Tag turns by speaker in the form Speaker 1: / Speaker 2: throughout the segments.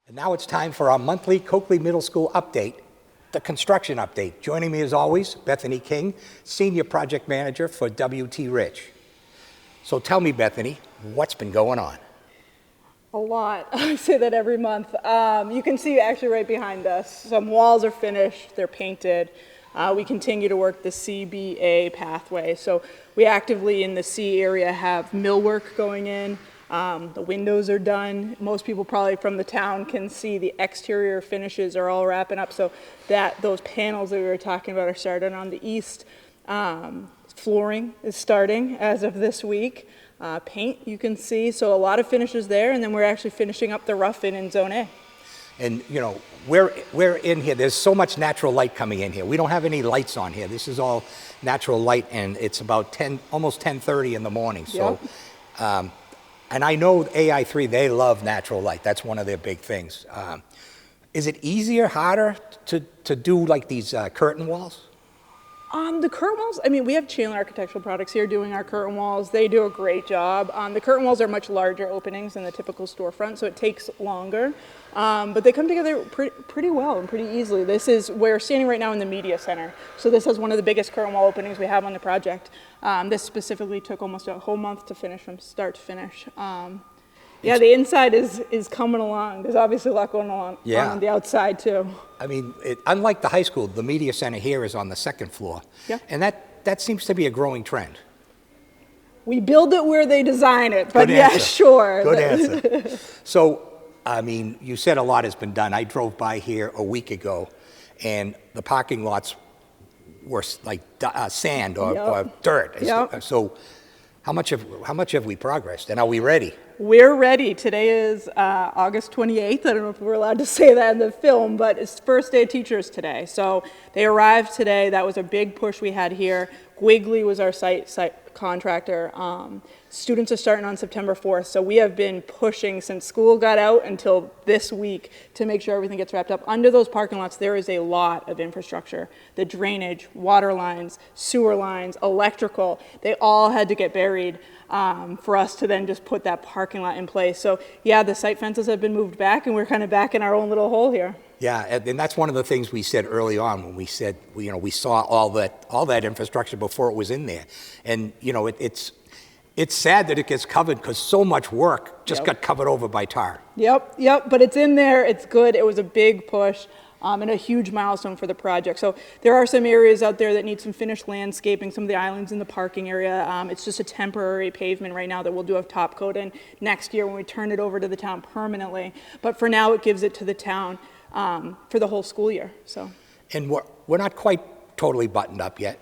Speaker 1: And now it's time for our monthly Coakley Middle School update, the construction update. Joining me as always, Bethany King, Senior Project Manager for W.T. Rich. So tell me, Bethany, what's been going on?
Speaker 2: A lot. I say that every month. You can see actually right behind us, some walls are finished, they're painted. We continue to work the CBA pathway. So we actively in the C area have millwork going in. The windows are done. Most people probably from the town can see the exterior finishes are all wrapping up. So those panels that we were talking about are started on the east. Flooring is starting as of this week. Paint you can see. So a lot of finishes there, and then we're actually finishing up the rough-in in Zone A.
Speaker 1: And you know, we're in here. There's so much natural light coming in here. We don't have any lights on here. This is all natural light, and it's about almost 10:30 in the morning. So.
Speaker 2: Yep.
Speaker 1: And I know AI3, they love natural light. That's one of their big things. Is it easier, harder to do like these curtain walls?
Speaker 2: The curtain walls, I mean, we have Chandler Architectural Products here doing our curtain walls. They do a great job. The curtain walls are much larger openings than the typical storefront, so it takes longer. But they come together pretty well and pretty easily. We're standing right now in the media center. So this is one of the biggest curtain wall openings we have on the project. This specifically took almost a whole month to finish from start to finish. Yeah, the inside is coming along. There's obviously a lot going on on the outside too.
Speaker 1: I mean, unlike the high school, the media center here is on the second floor.
Speaker 2: Yeah.
Speaker 1: And that seems to be a growing trend.
Speaker 2: We build it where they design it, but
Speaker 1: Good
Speaker 2: yeah,
Speaker 1: answer.
Speaker 2: sure.
Speaker 1: Good answer. So, I mean, you said a lot has been done. I drove by here a week ago, and the parking lots were like sand or dirt.
Speaker 2: Yep.
Speaker 1: So, how much have we progressed, and are we ready?
Speaker 2: We're ready. Today is August 28th. I don't know if we're allowed to say that in the film, but it's first day of teachers today. So they arrived today. That was a big push we had here. Quigley was our site contractor. Students are starting on September 4th. So we have been pushing since school got out until this week to make sure everything gets wrapped up. Under those parking lots, there is a lot of infrastructure. The drainage, water lines, sewer lines, electrical, they all had to get buried for us to then just put that parking lot in place. So yeah, the site fences have been moved back, and we're kind of back in our own little hole here.
Speaker 1: Yeah, and that's one of the things we said early on when we said, we saw all that infrastructure before it was in there. And, it's sad that it gets covered because so much work just got covered over by tar.
Speaker 2: Yep, but it's in there, it's good. It was a big push and a huge milestone for the project. So there are some areas out there that need some finished landscaping, some of the islands in the parking area. It's just a temporary pavement right now that we'll do a top coat in next year when we turn it over to the town permanently. But for now, it gives it to the town for the whole school year. So.
Speaker 1: And we're not quite totally buttoned up yet.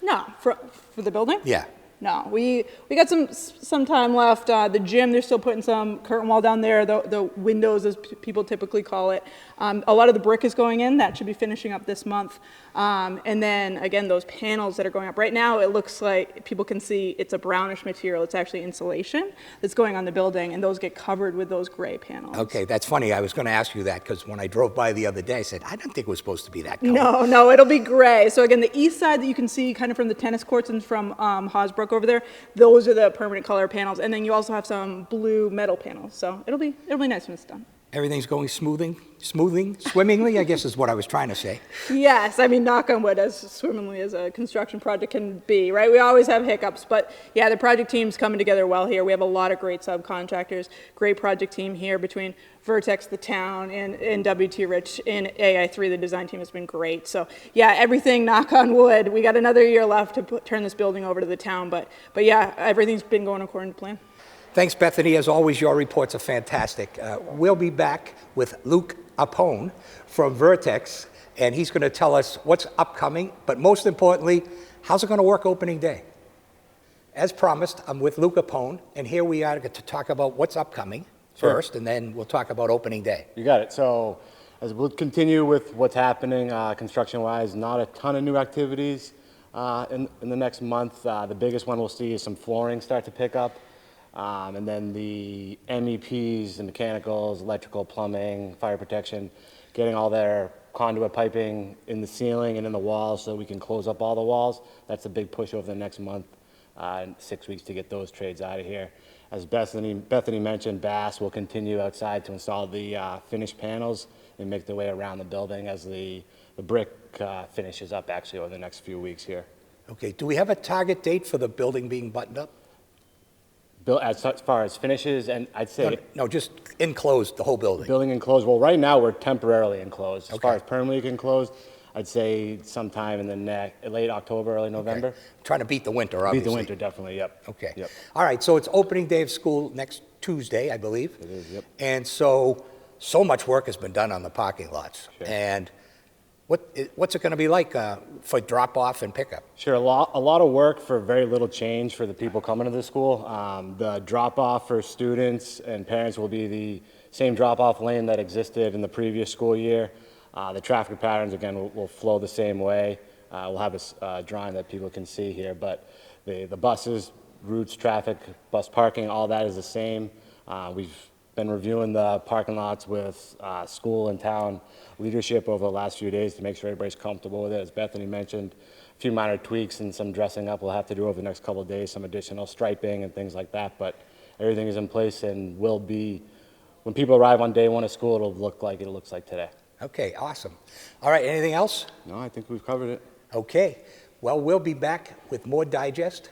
Speaker 2: No, for the building?
Speaker 1: Yeah.
Speaker 2: No, we got some time left. The gym, they're still putting some curtain wall down there, the windows as people typically call it. A lot of the brick is going in. That should be finishing up this month. And then, again, those panels that are going up. Right now, it looks like people can see it's a brownish material. It's actually insulation that's going on the building, and those get covered with those gray panels.
Speaker 1: Okay, that's funny. I was going to ask you that because when I drove by the other day, I said, I didn't think it was supposed to be that color.
Speaker 2: No, it'll be gray. So again, the east side that you can see kind of from the tennis courts and from Hosbrook over there, those are the permanent color panels. And then you also have some blue metal panels. So it'll be nice when it's done.
Speaker 1: Everything's going swimmingly, I guess is what I was trying to say.
Speaker 2: Yes, I mean, knock on wood, as swimmingly as a construction project can be, right? We always have hiccups, but yeah, the project team's coming together well here. We have a lot of great subcontractors, great project team here between Vertex, the town, and W.T. Rich, and AI3. The design team has been great. So yeah, everything, knock on wood. We got another year left to turn this building over to the town, but yeah, everything's been going according to plan.
Speaker 1: Thanks, Bethany. As always, your reports are fantastic. We'll be back with Luke Apone from Vertex, and he's going to tell us what's upcoming, but most importantly, how's it going to work opening day? As promised, I'm with Luke Apone, and here we are to talk about what's upcoming first, and then we'll talk about opening day.
Speaker 3: You got it. So as we'll continue with what's happening construction-wise, not a ton of new activities in the next month. The biggest one we'll see is some flooring start to pick up. And then the MEPs, the mechanicals, electrical, plumbing, fire protection, getting all their conduit piping in the ceiling and in the walls so we can close up all the walls. That's a big push over the next month, 6 weeks to get those trades out of here. As Bethany mentioned, Bass will continue outside to install the finished panels and make their way around the building as the brick finishes up actually over the next few weeks here.
Speaker 1: Okay, do we have a target date for the building being buttoned up?
Speaker 3: As far as finishes, and I'd say
Speaker 1: No, just enclosed, the whole building.
Speaker 3: building enclosed, well, right now we're temporarily enclosed. As far
Speaker 1: Okay.
Speaker 3: as permanently enclosed, I'd say sometime in the late October, early November.
Speaker 1: Okay. Trying to beat the winter, obviously.
Speaker 3: Beat the winter, definitely, yep.
Speaker 1: Okay.
Speaker 3: Yep.
Speaker 1: All right, so it's opening day of school next Tuesday, I believe.
Speaker 3: It is, yep.
Speaker 1: And so much work has been done on the parking lots.
Speaker 3: Sure.
Speaker 1: And what's it going to be like for drop-off and pickup?
Speaker 3: Sure, a lot of work for very little change for the people coming to the school. The drop-off for students and parents will be the same drop-off lane that existed in the previous school year. The traffic patterns, again, will flow the same way. We'll have a drawing that people can see here, but the buses, routes, traffic, bus parking, all that is the same. We've been reviewing the parking lots with school and town leadership over the last few days to make sure everybody's comfortable with it. As Bethany mentioned, a few minor tweaks and some dressing up we'll have to do over the next couple of days, some additional striping and things like that, but everything is in place and will be, when people arrive on day one of school, it'll look like it looks like today.
Speaker 1: Okay, awesome. All right, anything else?
Speaker 3: No, I think we've covered it.
Speaker 1: Okay. Well, we'll be back with more Digest